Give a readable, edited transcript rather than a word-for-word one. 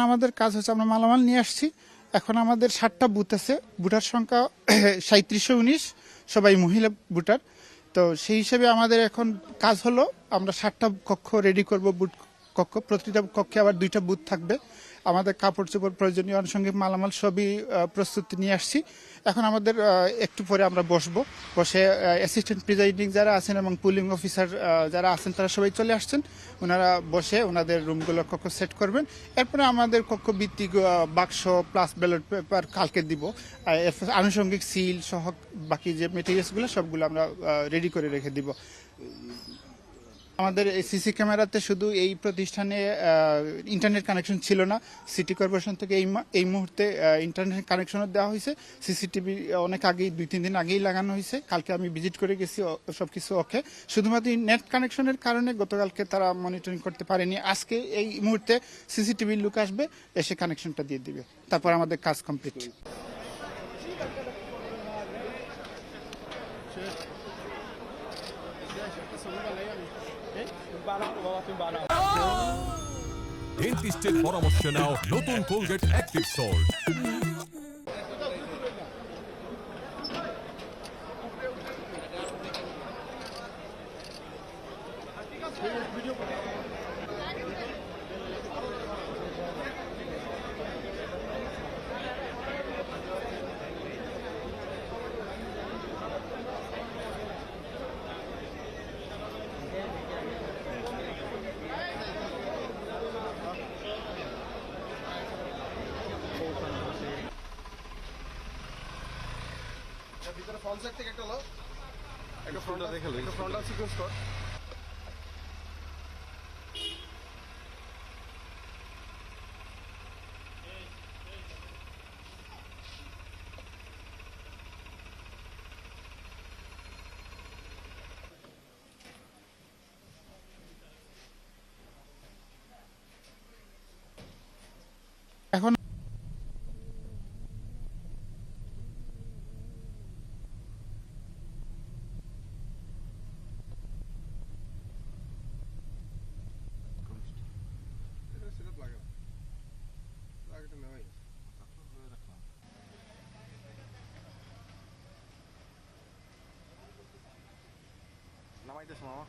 আমাদের কাজ হচ্ছে আমরা মালামাল নিয়ে আসছি। এখন আমাদের 7টা বুথ আছে, বুটার সংখ্যা 3719, সবাই মহিলা বুটার। তো সেই হিসেবে আমাদের এখন কাজ হলো আমরা 7টা কক্ষ রেডি করব, বুথ কক্ষ, প্রতিটা কক্ষে আবার 2টা বুথ থাকবে। আমাদের কাপড় চোপড় প্রয়োজনীয় আনুষঙ্গিক মালামাল সবই প্রস্তুতি নিয়ে আসছি। এখন আমাদের একটু পরে আমরা বসে অ্যাসিস্ট্যান্ট প্রিজাইডিং যারা আছেন এবং পুলিং অফিসার যারা আছেন তারা সবাই চলে আসছেন। ওনারা বসে ওনাদের রুমগুলো কক্ষ সেট করবেন। এরপরে আমাদের কক্ষ ভিত্তিক বাক্স প্লাস ব্যালট পেপার কালকে দিব। এরপর আনুষঙ্গিক সিল সহ বাকি যে মেটেরিয়ালসগুলো সবগুলো আমরা রেডি করে রেখে দিব। আমাদের সিসি ক্যামেরাতে শুধু এই প্রতিষ্ঠানে ইন্টারনেট কানেকশন ছিল না, সিটি কর্পোরেশন থেকে এই মুহূর্তে ইন্টারনেট কানেকশনও দেওয়া হয়েছে। সিসিটিভি অনেক আগেই 2-3 দিন আগেই লাগানো হয়েছে। কালকে আমি ভিজিট করে গেছি, সবকিছু ওকে। শুধুমাত্র নেট কানেকশনের কারণে গতকালকে তারা মনিটরিং করতে পারেনি। আজকে এই মুহূর্তে সিসিটিভি লুক আসবে, এসে কানেকশনটা দিয়ে দিবে, তারপর আমাদের কাজ কমপ্লিট। ডেন্টিস্টের পরামর্শ নাও, নতুন কোলগেট অ্যাক্টিভ সল্ট। ভিতরে ফ্রন্ট সাইড থেকে একটা লো, একটা ফ্রন্টটা দেখে লো, একটা ফ্রন্টাল সিকোয়েন্স কর। এখন নামাইতেছ মামা।